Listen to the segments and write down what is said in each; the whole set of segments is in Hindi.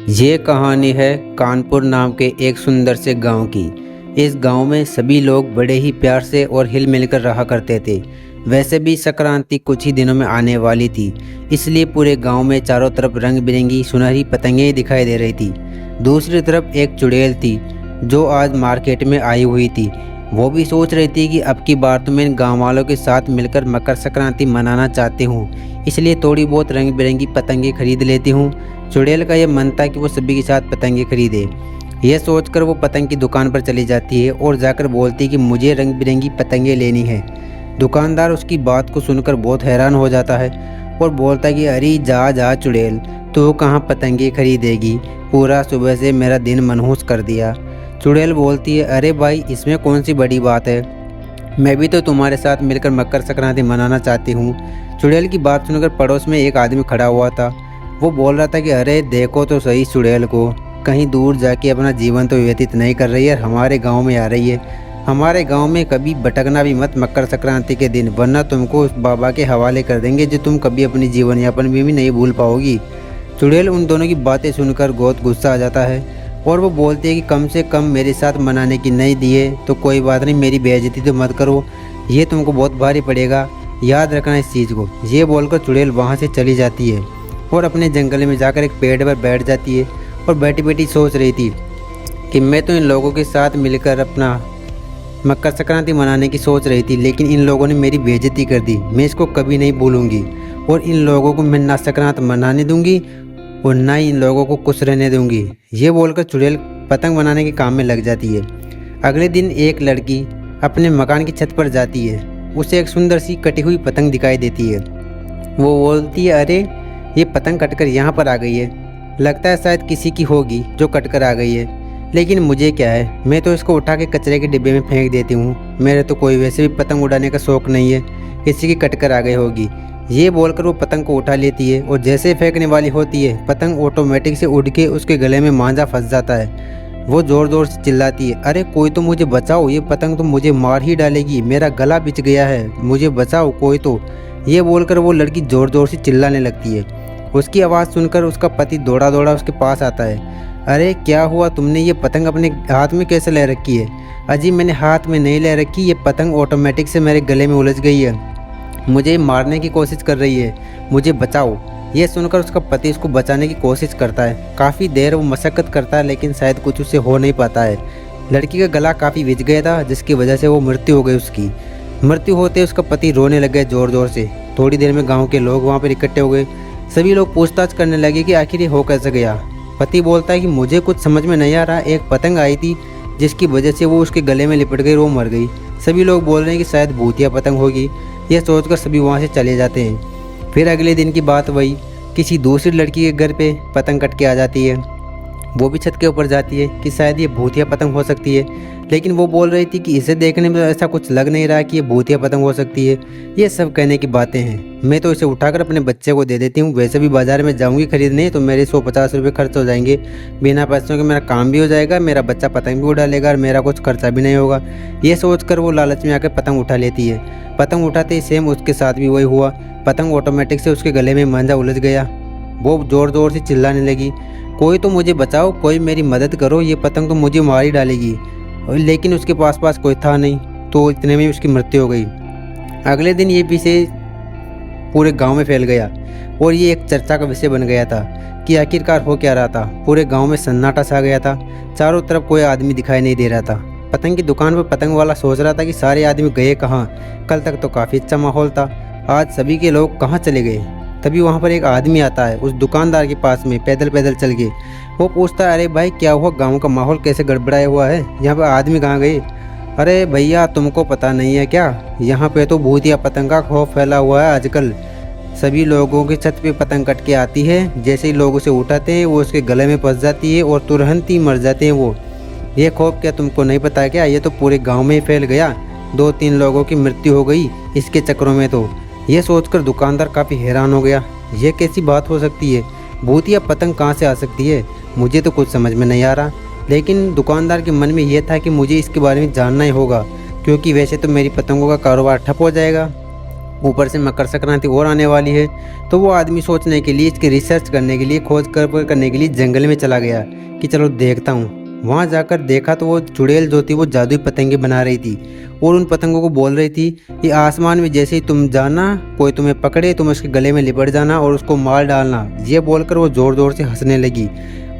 ये कहानी है कानपुर नाम के एक सुंदर से गांव की। इस गांव में सभी लोग बड़े ही प्यार से और हिल मिलकर रहा करते थे। वैसे भी संक्रांति कुछ ही दिनों में आने वाली थी, इसलिए पूरे गांव में चारों तरफ रंग बिरंगी सुनहरी पतंगें दिखाई दे रही थी। दूसरी तरफ एक चुड़ैल थी जो आज मार्केट में आई हुई थी। वो भी सोच रही थी कि अब की बार तो मैं इन गाँव वालों के साथ मिलकर मकर संक्रांति मनाना चाहती हूँ, इसलिए थोड़ी बहुत रंग बिरंगी पतंगे खरीद लेती हूँ। चुड़ैल का यह मन था कि वो सभी के साथ पतंगे खरीदे। यह सोचकर वो पतंग की दुकान पर चली जाती है और जाकर बोलती है कि मुझे रंग बिरंगी पतंगे लेनी है। दुकानदार उसकी बात को सुनकर बहुत हैरान हो जाता है और बोलता है कि अरे जा जा चुड़ैल, तू कहाँ पतंगे खरीदेगी, पूरा सुबह से मेरा दिन मनहूस कर दिया। चुड़ैल बोलती है, अरे भाई इसमें कौन सी बड़ी बात है, मैं भी तो तुम्हारे साथ मिलकर मकर संक्रांति मनाना चाहती हूँ। चुड़ैल की बात सुनकर पड़ोस में एक आदमी खड़ा हुआ था। वो बोल रहा था कि अरे देखो तो सही चुड़ैल को, कहीं दूर जाके अपना जीवन तो व्यतीत नहीं कर रही है, हमारे गांव में आ रही है। हमारे गांव में कभी भटकना भी मत मकर संक्रांति के दिन, वरना तुमको उस बाबा के हवाले कर देंगे जो तुम कभी अपनी जीवन यापन में भी नहीं भूल पाओगी। चुड़ैल उन दोनों की बातें सुनकर बहुत गुस्सा आ जाता है और वो बोलती है कि कम से कम मेरे साथ मनाने की नहीं दिए तो कोई बात नहीं, मेरी बेइज्जती तो मत करो, ये तुमको बहुत भारी पड़ेगा, याद रखना इस चीज़ को। ये बोलकर चुड़ैल वहाँ से चली जाती है और अपने जंगल में जाकर एक पेड़ पर बैठ जाती है और बैठी बैठी सोच रही थी कि मैं तो इन लोगों के साथ मिलकर अपना मकर संक्रांति मनाने की सोच रही थी, लेकिन इन लोगों ने मेरी बेइज्जती कर दी, मैं इसको कभी नहीं भूलूंगी और इन लोगों को मैं ना संक्रांत मनाने दूंगी और ना ही इन लोगों को खुश रहने दूंगी। ये बोलकर चुड़ैल पतंग बनाने के काम में लग जाती है। अगले दिन एक लड़की अपने मकान की छत पर जाती है, उसे एक सुंदर सी कटी हुई पतंग दिखाई देती है। वो बोलती है, अरे ये पतंग कटकर यहाँ पर आ गई है, लगता है शायद किसी की होगी जो कटकर आ गई है, लेकिन मुझे क्या है, मैं तो इसको उठा के कचरे के डिब्बे में फेंक देती हूँ, मेरे तो कोई वैसे भी पतंग उड़ाने का शौक़ नहीं है, किसी की कटकर आ गई होगी। ये बोलकर वो पतंग को उठा लेती है और जैसे फेंकने वाली होती है पतंग ऑटोमेटिक से उड़ के उसके गले में मांझा फंस जाता है। वो ज़ोर ज़ोर से चिल्लाती है, अरे कोई तो मुझे बचाओ, ये पतंग तो मुझे मार ही डालेगी, मेरा गला बिछ गया है, मुझे बचाओ कोई तो। ये बोलकर वो लड़की ज़ोर ज़ोर से चिल्लाने लगती है। उसकी आवाज़ सुनकर उसका पति दौड़ा दौड़ा उसके पास आता है। अरे क्या हुआ, तुमने ये पतंग अपने हाथ में कैसे ले रखी है? अजी मैंने हाथ में नहीं ले रखी, ये पतंग ऑटोमेटिक से मेरे गले में उलझ गई है, मुझे मारने की कोशिश कर रही है, मुझे बचाओ। ये सुनकर उसका पति उसको बचाने की कोशिश करता है। काफ़ी देर वो मशक्क़त करता है लेकिन शायद कुछ उससे हो नहीं पाता है। लड़की का गला काफ़ी बिछ गया था जिसकी वजह से वो मृत्यु हो गई। उसकी मृत्यु होते उसका पति रोने लग गया ज़ोर ज़ोर से। थोड़ी देर में गाँव के लोग वहाँ पर इकट्ठे हो गए। सभी लोग पूछताछ करने लगे कि आखिर ये हो कैसे गया। पति बोलता है कि मुझे कुछ समझ में नहीं आ रहा, एक पतंग आई थी जिसकी वजह से वो उसके गले में लिपट गई और वो मर गई। सभी लोग बोल रहे हैं कि शायद भूतिया पतंग होगी। यह सोचकर सभी वहाँ से चले जाते हैं। फिर अगले दिन की बात वही, किसी दूसरी लड़की के घर पे पतंग कट के आ जाती है। वो भी छत के ऊपर जाती है कि शायद ये भूतिया पतंग हो सकती है, लेकिन वो बोल रही थी कि इसे देखने में ऐसा कुछ लग नहीं रहा कि ये भूतिया पतंग हो सकती है, ये सब कहने की बातें हैं, मैं तो इसे उठाकर अपने बच्चे को दे देती हूँ, वैसे भी बाज़ार में जाऊँगी खरीदने तो मेरे 150 रुपये खर्च हो जाएंगे, बिना पैसों के मेरा काम भी हो जाएगा, मेरा बच्चा पतंग भी उड़ा लेगा और मेरा कुछ खर्चा भी नहीं होगा। ये सोचकर वो लालच में आकर पतंग उठा लेती है। पतंग उठाते ही सेम उसके साथ भी वही हुआ, पतंग ऑटोमेटिक से उसके गले में मांझा उलझ गया। वो ज़ोर ज़ोर से चिल्लाने लगी, कोई तो मुझे बचाओ, कोई मेरी मदद करो, ये पतंग तो मुझे मार ही डालेगी। लेकिन उसके पास कोई था नहीं, तो इतने में उसकी मृत्यु हो गई। अगले दिन ये विषय पूरे गांव में फैल गया और ये एक चर्चा का विषय बन गया था कि आखिरकार हो क्या रहा था। पूरे गांव में सन्नाटा छा गया था, चारों तरफ कोई आदमी दिखाई नहीं दे रहा था। पतंग की दुकान पर पतंग वाला सोच रहा था कि सारे आदमी गए कहाँ, कल तक तो काफ़ी अच्छा माहौल था, आज सभी के लोग कहाँ चले गए। तभी वहाँ पर एक आदमी आता है उस दुकानदार के पास में, पैदल पैदल चल के। वो पूछता है, अरे भाई क्या हुआ, गांव का माहौल कैसे गड़बड़ाया हुआ है, यहाँ पर आदमी कहाँ गए? अरे भैया तुमको पता नहीं है क्या, यहाँ पे तो भूतिया पतंग का खौफ फैला हुआ है आजकल, सभी लोगों की छत पे पतंग कट के आती है, जैसे ही लोग उसे उठाते हैं वो उसके गले में फंस जाती है और तुरंत ही मर जाते हैं वो। ये खौफ क्या तुमको नहीं पता है क्या, ये तो पूरे गाँव में ही फैल गया, 2-3 लोगों की मृत्यु हो गई इसके चक्रों में। तो ये सोचकर दुकानदार काफ़ी हैरान हो गया, ये कैसी बात हो सकती है, भूतिया पतंग कहाँ से आ सकती है, मुझे तो कुछ समझ में नहीं आ रहा। लेकिन दुकानदार के मन में यह था कि मुझे इसके बारे में जानना ही होगा, क्योंकि वैसे तो मेरी पतंगों का कारोबार ठप हो जाएगा। ऊपर से मकर संक्रांति और आने वाली है। तो वो आदमी सोचने के लिए, इसकी रिसर्च करने के लिए, खोज करने के लिए जंगल में चला गया कि चलो देखता हूँ। वहाँ जाकर देखा तो वो चुड़ैल जो थी वो जादुई पतंगे बना रही थी और उन पतंगों को बोल रही थी कि आसमान में जैसे ही तुम जाना, कोई तुम्हें पकड़े, तुम उसके गले में लिपट जाना और उसको मार डालना। ये बोलकर वो ज़ोर ज़ोर से हंसने लगी।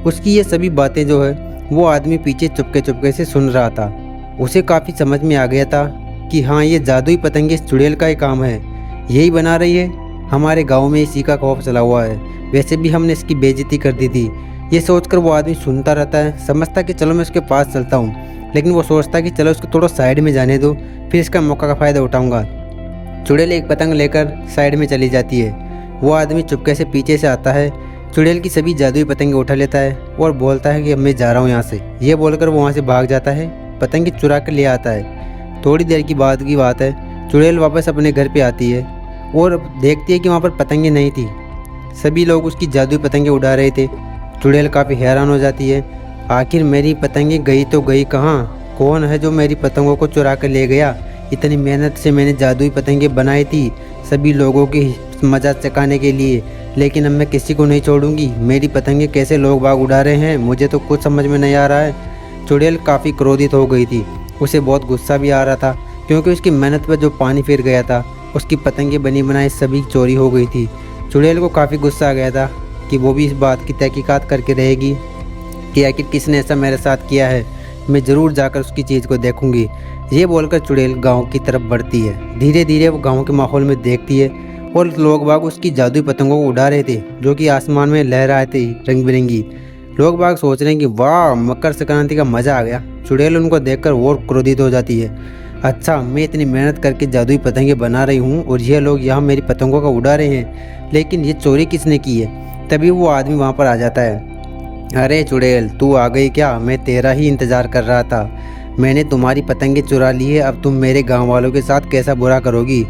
उसकी ये सभी बातें जो है वो आदमी पीछे चुपके चुपके से सुन रहा था। उसे काफ़ी समझ में आ गया था कि हाँ, ये जादुई पतंगे इस चुड़ैल का ही काम है, यही बना रही है। हमारे गांव में इसी का खौफ चला हुआ है, वैसे भी हमने इसकी बेइज्जती कर दी थी। ये सोचकर वो आदमी सुनता रहता है, समझता कि चलो मैं उसके पास चलता हूँ, लेकिन वो सोचता कि चलो उसको थोड़ा साइड में जाने दो, फिर इसका मौका का फ़ायदा उठाऊँगा। चुड़ैल एक पतंग लेकर साइड में चली जाती है। वो आदमी चुपके से पीछे से आता है, चुड़ैल की सभी जादुई पतंगे उठा लेता है और बोलता है कि अब मैं जा रहा हूँ यहाँ से। ये बोलकर वो वहाँ से भाग जाता है, पतंगे चुरा कर ले आता है। थोड़ी देर की बात है, चुड़ैल वापस अपने घर पे आती है और देखती है कि वहाँ पर पतंगे नहीं थी। सभी लोग उसकी जादुई पतंगे उड़ा रहे थे। चुड़ैल काफ़ी हैरान हो जाती है, आखिर मेरी पतंगे गई तो गई कहाँ? कौन है जो मेरी पतंगों को चुरा कर ले गया? इतनी मेहनत से मैंने जादुई पतंगे बनाई थी सभी लोगों की मजा चकाने के लिए, लेकिन अब मैं किसी को नहीं छोड़ूंगी। मेरी पतंगे कैसे लोग बाग उड़ा रहे हैं, मुझे तो कुछ समझ में नहीं आ रहा है। चुड़ैल काफ़ी क्रोधित हो गई थी, उसे बहुत गुस्सा भी आ रहा था क्योंकि उसकी मेहनत पर जो पानी फिर गया था, उसकी पतंगे बनी बनाई सभी चोरी हो गई थी। चुड़ैल को काफ़ी गुस्सा आ गया था कि वो भी इस बात की तहकीकात करके रहेगी कि आखिर किसने ऐसा मेरे साथ किया है। मैं ज़रूर जाकर उसकी चीज़ को देखूंगी। ये बोलकर चुड़ैल गांव की तरफ बढ़ती है। धीरे धीरे वो गांव के माहौल में देखती है और लोग बाग उसकी जादुई पतंगों को उड़ा रहे थे जो कि आसमान में लहरा रहे थे रंग बिरंगी। लोग बाग सोच रहे हैं कि वाह, मकर संक्रांति का मज़ा आ गया। चुड़ैल उनको देखकर और क्रोधित हो जाती है। अच्छा, मैं इतनी मेहनत करके जादुई पतंगे बना रही हूँ और ये लोग यहाँ मेरी पतंगों का उड़ा रहे हैं, लेकिन ये चोरी किसने की है? तभी वो आदमी वहाँ पर आ जाता है। अरे चुड़ैल, तू आ गई क्या? मैं तेरा ही इंतज़ार कर रहा था। मैंने तुम्हारी पतंगे चुरा ली है, अब तुम मेरे गांव वालों के साथ कैसा बुरा करोगी?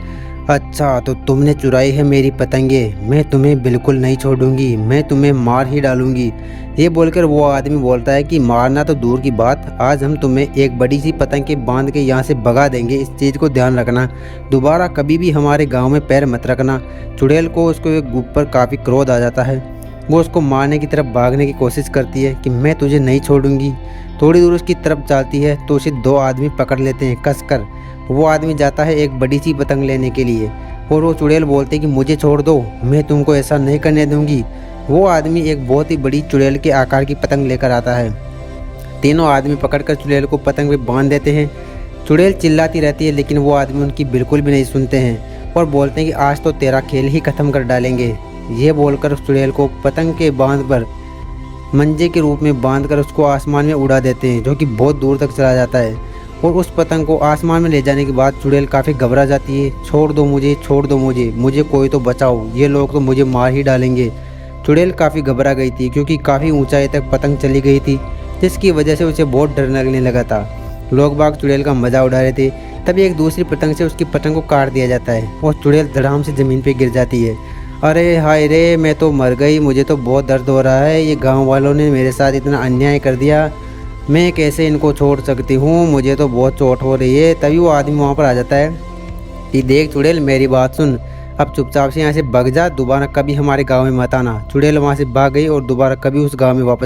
अच्छा, तो तुमने चुराई है मेरी पतंगे, मैं तुम्हें बिल्कुल नहीं छोड़ूंगी, मैं तुम्हें मार ही डालूंगी। ये बोलकर वो आदमी बोलता है कि मारना तो दूर की बात, आज हम तुम्हें एक बड़ी सी पतंग के बांध के यहाँ से भगा देंगे। इस चीज़ को ध्यान रखना, दोबारा कभी भी हमारे गाँव में पैर मत रखना। चुड़ैल को उसके ऊपर काफ़ी क्रोध आ जाता है। वो उसको मारने की तरफ भागने की कोशिश करती है कि मैं तुझे नहीं छोड़ूंगी। थोड़ी दूर उसकी तरफ जाती है तो उसे दो आदमी पकड़ लेते हैं कसकर। वो आदमी जाता है एक बड़ी सी पतंग लेने के लिए और वो चुड़ैल बोलते हैं कि मुझे छोड़ दो, मैं तुमको ऐसा नहीं करने दूंगी। वो आदमी एक बहुत ही बड़ी चुड़ैल के आकार की पतंग लेकर आता है। तीनों आदमी पकड़कर चुड़ैल को पतंग पे बांध देते हैं। चुड़ैल चिल्लाती रहती है लेकिन वो आदमी उनकी बिल्कुल भी नहीं सुनते हैं और बोलते हैं कि आज तो तेरा खेल ही ख़त्म कर डालेंगे। ये बोलकर उस चुड़ैल को पतंग के बांध पर मंजे के रूप में बांधकर उसको आसमान में उड़ा देते हैं, जो कि बहुत दूर तक चला जाता है। और उस पतंग को आसमान में ले जाने के बाद चुड़ैल काफ़ी घबरा जाती है। छोड़ दो मुझे, छोड़ दो मुझे, मुझे कोई तो बचाओ, ये लोग तो मुझे मार ही डालेंगे। चुड़ैल काफ़ी घबरा गई थी क्योंकि काफ़ी ऊंचाई तक पतंग चली गई थी, जिसकी वजह से उसे बहुत डर लगने लगा था। लोग बाग चुड़ैल का मज़ा उड़ा रहे थे। तभी एक दूसरी पतंग से उसकी पतंग को काट दिया जाता है और चुड़ैल धड़ाम से ज़मीन पर गिर जाती है। अरे हाय रे, मैं तो मर गई, मुझे तो बहुत दर्द हो रहा है। ये गांव वालों ने मेरे साथ इतना अन्याय कर दिया, मैं कैसे इनको छोड़ सकती हूँ, मुझे तो बहुत चोट हो रही है। तभी वो आदमी वहाँ पर आ जाता है कि देख चुड़ैल, मेरी बात सुन, अब चुपचाप से यहाँ से भाग जा, दोबारा कभी हमारे गांव में मत आना। चुड़ैल वहाँ से भाग गई और दोबारा कभी उस गांव में वापस